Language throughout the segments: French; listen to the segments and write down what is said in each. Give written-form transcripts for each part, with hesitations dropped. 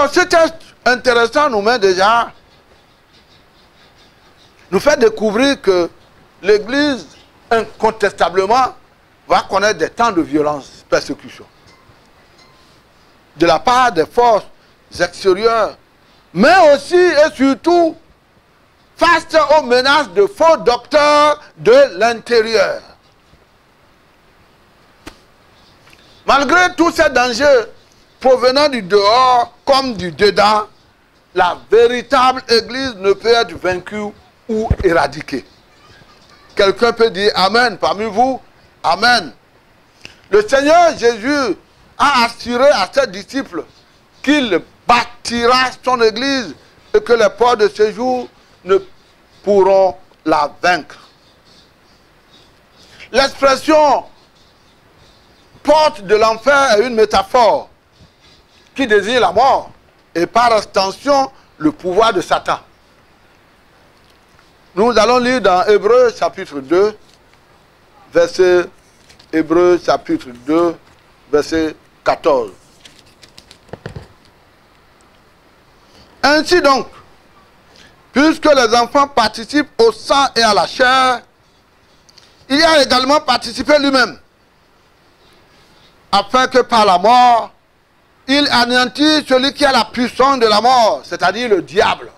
Alors, ce texte intéressant nous met déjà, nous fait découvrir que l'Église, incontestablement, va connaître des temps de violence, persécution. De la part des forces extérieures, mais aussi et surtout face aux menaces de faux docteurs de l'intérieur. Malgré tous ces dangers provenant du dehors comme du dedans, la véritable Église ne peut être vaincue ou éradiquée. Quelqu'un peut dire Amen parmi vous? Amen. Le Seigneur Jésus a assuré à ses disciples qu'il bâtira son Église et que les portes de séjour ne pourront la vaincre. L'expression porte de l'enfer est une métaphore qui désigne la mort et par extension le pouvoir de Satan. Nous allons lire dans Hébreux chapitre 2, verset 14. Ainsi donc, puisque les enfants participent au sang et à la chair, il y a également participé lui-même, afin que par la mort, il anéantisse celui qui a la puissance de la mort, c'est-à-dire le diable.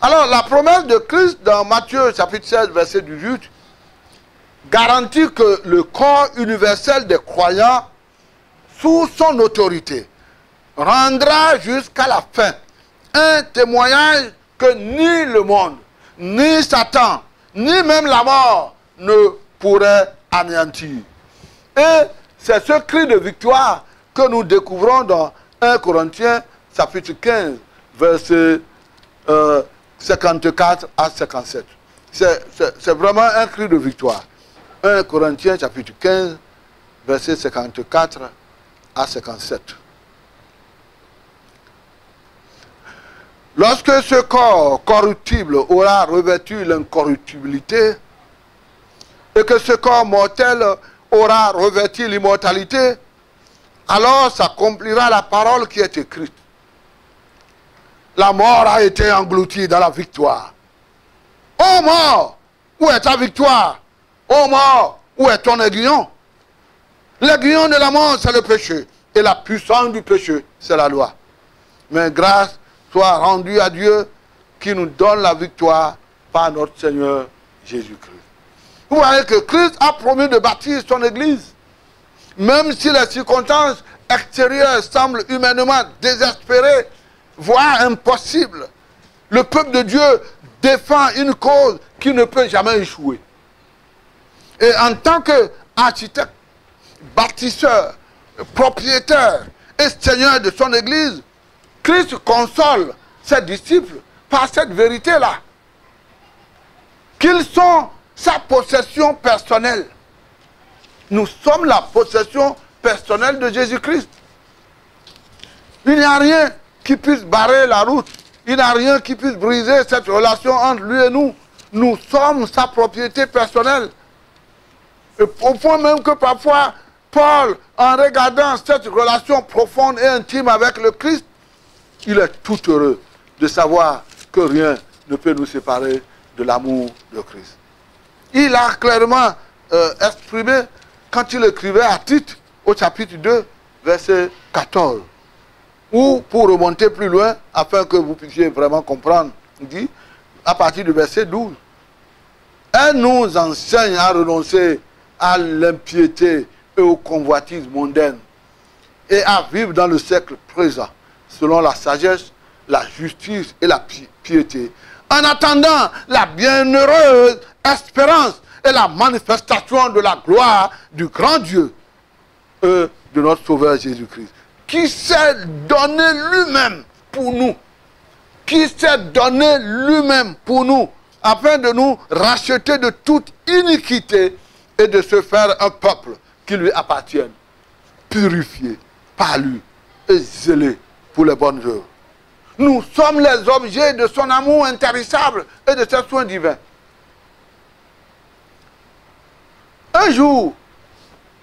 Alors, la promesse de Christ dans Matthieu chapitre 16, verset 18, garantit que le corps universel des croyants, sous son autorité, rendra jusqu'à la fin un témoignage que ni le monde, ni Satan, ni même la mort ne pourraient anéantir. Et c'est ce cri de victoire que nous découvrons dans 1 Corinthiens chapitre 15, verset 54 à 57. C'est vraiment un cri de victoire. 1 Corinthiens chapitre 15, verset 54 à 57. Lorsque ce corps corruptible aura revêtu l'incorruptibilité, et que ce corps mortel aura revêtu l'immortalité, alors s'accomplira la parole qui est écrite. La mort a été engloutie dans la victoire. Ô mort, où est ta victoire? Ô mort, où est ton aiguillon? L'aiguillon de la mort, c'est le péché. Et la puissance du péché, c'est la loi. Mais grâce soit rendue à Dieu qui nous donne la victoire par notre Seigneur Jésus-Christ. Vous voyez que Christ a promis de bâtir son Église. Même si les circonstances extérieures semblent humainement désespérées, voire impossibles, le peuple de Dieu défend une cause qui ne peut jamais échouer. Et en tant qu'architecte, bâtisseur, propriétaire et seigneur de son Église, Christ console ses disciples par cette vérité-là. Qu'ils sont sa possession personnelle. Nous sommes la possession personnelle de Jésus-Christ. Il n'y a rien qui puisse barrer la route. Il n'y a rien qui puisse briser cette relation entre lui et nous. Nous sommes sa propriété personnelle. Et au point même que parfois, Paul, en regardant cette relation profonde et intime avec le Christ, il est tout heureux de savoir que rien ne peut nous séparer de l'amour de Christ. Il a clairement exprimé, quand il écrivait à Tite, au chapitre 2, verset 14, ou pour remonter plus loin, afin que vous puissiez vraiment comprendre, il dit, à partir du verset 12, elle nous enseigne à renoncer à l'impiété et aux convoitises mondaines, et à vivre dans le siècle présent, selon la sagesse, la justice et la piété, en attendant la bienheureuse espérance et la manifestation de la gloire du grand Dieu et de notre Sauveur Jésus-Christ, qui s'est donné lui-même pour nous, qui s'est donné lui-même pour nous, afin de nous racheter de toute iniquité et de se faire un peuple qui lui appartienne, purifié par lui et zélé pour les bonnes œuvres. Nous sommes les objets de son amour intarissable et de ses soins divins. Un jour,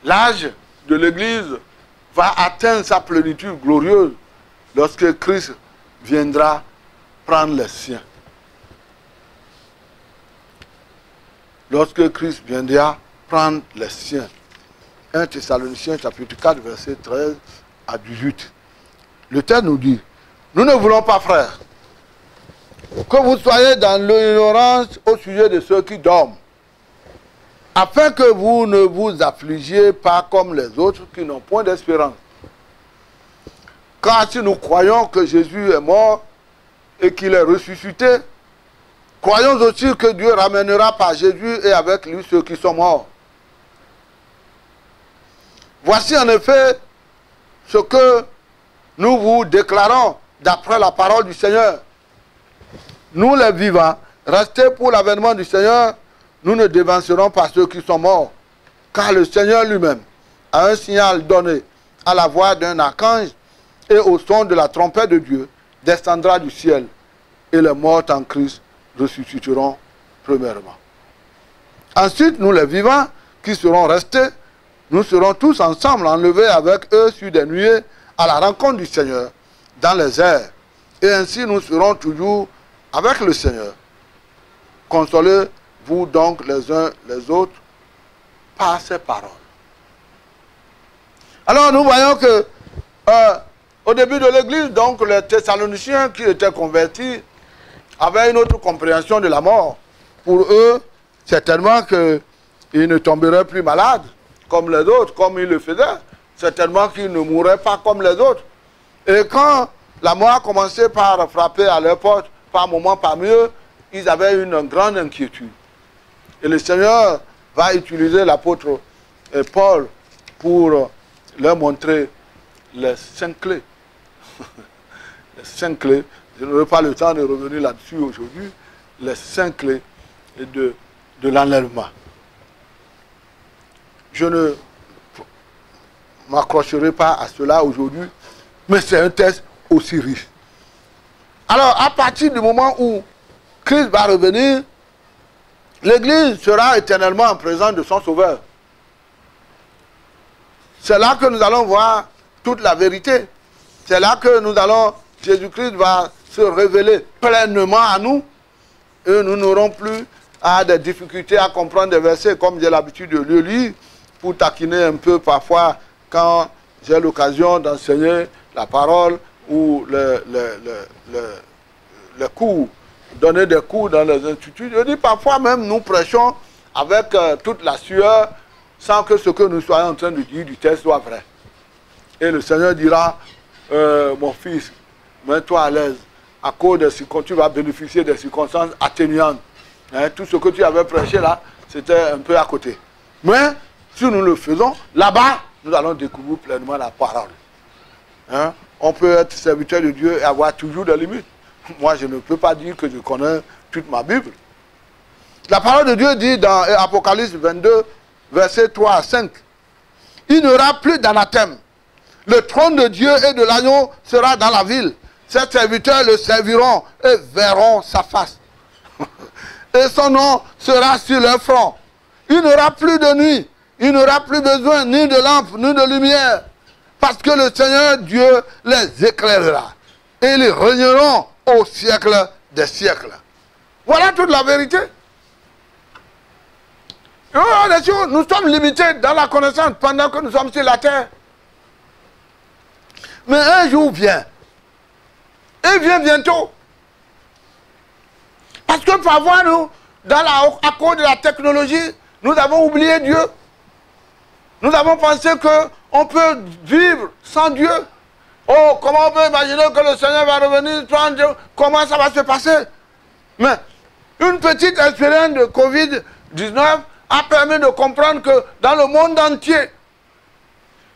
l'âge de l'Église va atteindre sa plénitude glorieuse lorsque Christ viendra prendre les siens. Lorsque Christ viendra prendre les siens. 1 Thessaloniciens chapitre 4 verset 13 à 18. Le texte nous dit, nous ne voulons pas, frères, que vous soyez dans l'ignorance au sujet de ceux qui dorment, afin que vous ne vous affligiez pas comme les autres qui n'ont point d'espérance. Car si nous croyons que Jésus est mort et qu'il est ressuscité, croyons aussi que Dieu ramènera par Jésus et avec lui ceux qui sont morts. Voici en effet ce que nous vous déclarons d'après la parole du Seigneur. Nous les vivants, restés pour l'avènement du Seigneur, nous ne dévancerons pas ceux qui sont morts, car le Seigneur lui-même a un signal donné à la voix d'un archange et au son de la trompette de Dieu, descendra du ciel, et les morts en Christ ressusciteront premièrement. Ensuite, nous les vivants qui serons restés, nous serons tous ensemble enlevés avec eux sur des nuées à la rencontre du Seigneur dans les airs. Et ainsi nous serons toujours avec le Seigneur. Consolez-vous donc les uns les autres par ces paroles. Alors nous voyons que au début de l'église, donc les Thessaloniciens qui étaient convertis avaient une autre compréhension de la mort. Pour eux, certainement qu'ils ne tomberaient plus malades comme les autres, comme ils le faisaient. Certainement qu'ils ne mourraient pas comme les autres. Et quand la mort a commencé par frapper à leur porte, par moments parmi eux, ils avaient une grande inquiétude. Et le Seigneur va utiliser l'apôtre Paul pour leur montrer les 5 clés. Les 5 clés. Je n'aurai pas le temps de revenir là-dessus aujourd'hui. Les 5 clés de l'enlèvement. Je ne m'accrocherai pas à cela aujourd'hui, mais c'est un texte aussi riche. Alors, à partir du moment où Christ va revenir, l'Église sera éternellement en présence de son Sauveur. C'est là que nous allons voir toute la vérité. C'est là que nous allons, Jésus-Christ va se révéler pleinement à nous et nous n'aurons plus des difficultés à comprendre des versets comme j'ai l'habitude de le lire pour taquiner un peu parfois quand j'ai l'occasion d'enseigner la parole ou les cours, donner des cours dans les instituts. Je dis parfois même nous prêchons avec toute la sueur sans que ce que nous soyons en train de dire du texte soit vrai. Et le Seigneur dira, mon fils, mets-toi à l'aise. À cause des circonstances, tu vas bénéficier des circonstances atténuantes. Hein, tout ce que tu avais prêché là, c'était un peu à côté. Mais si nous le faisons, là-bas, nous allons découvrir pleinement la parole. Hein? On peut être serviteur de Dieu et avoir toujours des limites. Moi, je ne peux pas dire que je connais toute ma Bible. La parole de Dieu dit dans Apocalypse 22, versets 3 à 5, « Il n'y aura plus d'anathème. Le trône de Dieu et de l'agneau sera dans la ville. Ses serviteurs le serviront et verront sa face. Et son nom sera sur leur front. Il n'y aura plus de nuit. Il n'aura plus besoin ni de lampe, ni de lumière. Parce que le Seigneur Dieu les éclairera. Et ils régneront au siècle des siècles. » Voilà toute la vérité. Nous sommes limités dans la connaissance pendant que nous sommes sur la terre. Mais un jour vient. Et vient bientôt. Parce que parfois, nous, à cause de la technologie, nous avons oublié Dieu. Nous avons pensé qu'on peut vivre sans Dieu. Oh, comment on peut imaginer que le Seigneur va revenir sans Dieu? Comment ça va se passer? Mais une petite expérience de Covid-19 a permis de comprendre que dans le monde entier,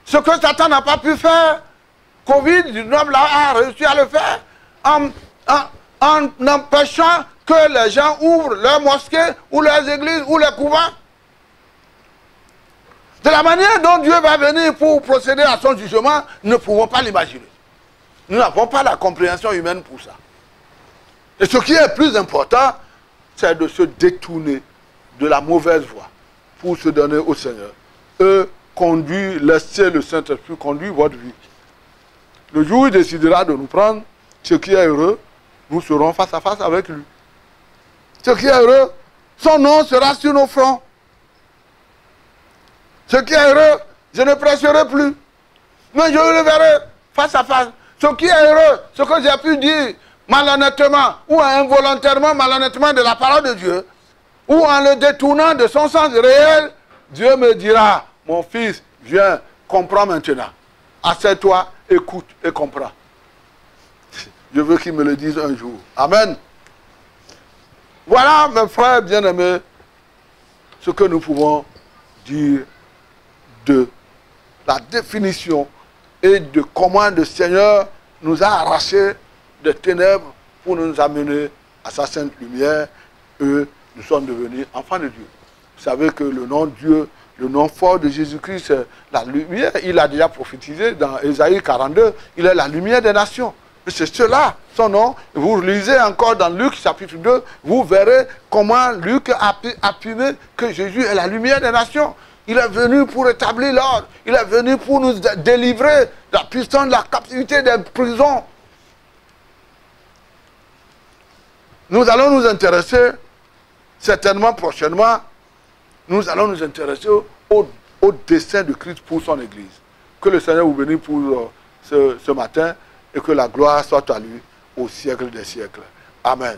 ce que Satan n'a pas pu faire, Covid-19 a réussi à le faire en empêchant que les gens ouvrent leurs mosquées ou leurs églises ou les couvents. De la manière dont Dieu va venir pour procéder à son jugement, nous ne pouvons pas l'imaginer. Nous n'avons pas la compréhension humaine pour ça. Et ce qui est plus important, c'est de se détourner de la mauvaise voie pour se donner au Seigneur. Et conduire, laissez le Saint-Esprit conduire votre vie. Le jour où il décidera de nous prendre, ce qui est heureux, nous serons face à face avec lui. Ce qui est heureux, son nom sera sur nos fronts. Ce qui est heureux, je ne prêcherai plus. Mais je le verrai face à face. Ce qui est heureux, ce que j'ai pu dire malhonnêtement ou involontairement, malhonnêtement de la parole de Dieu, ou en le détournant de son sens réel, Dieu me dira, mon fils, viens, comprends maintenant. Assieds-toi, écoute et comprends. Je veux qu'il me le dise un jour. Amen. Voilà, mes frères bien-aimés, ce que nous pouvons dire de la définition et de comment le Seigneur nous a arrachés des ténèbres pour nous amener à sa sainte lumière et nous sommes devenus enfants de Dieu. Vous savez que le nom de Dieu, le nom fort de Jésus-Christ, c'est la lumière. Il a déjà prophétisé dans Ésaïe 42, il est la lumière des nations. C'est cela, son nom. Vous lisez encore dans Luc chapitre 2, vous verrez comment Luc a appuyé que Jésus est la lumière des nations. Il est venu pour établir l'ordre. Il est venu pour nous délivrer de la puissance de la captivité des prisons. Nous allons nous intéresser, certainement prochainement, nous allons nous intéresser au dessein de Christ pour son Église. Que le Seigneur vous bénisse pour ce matin et que la gloire soit à lui au siècle des siècles. Amen.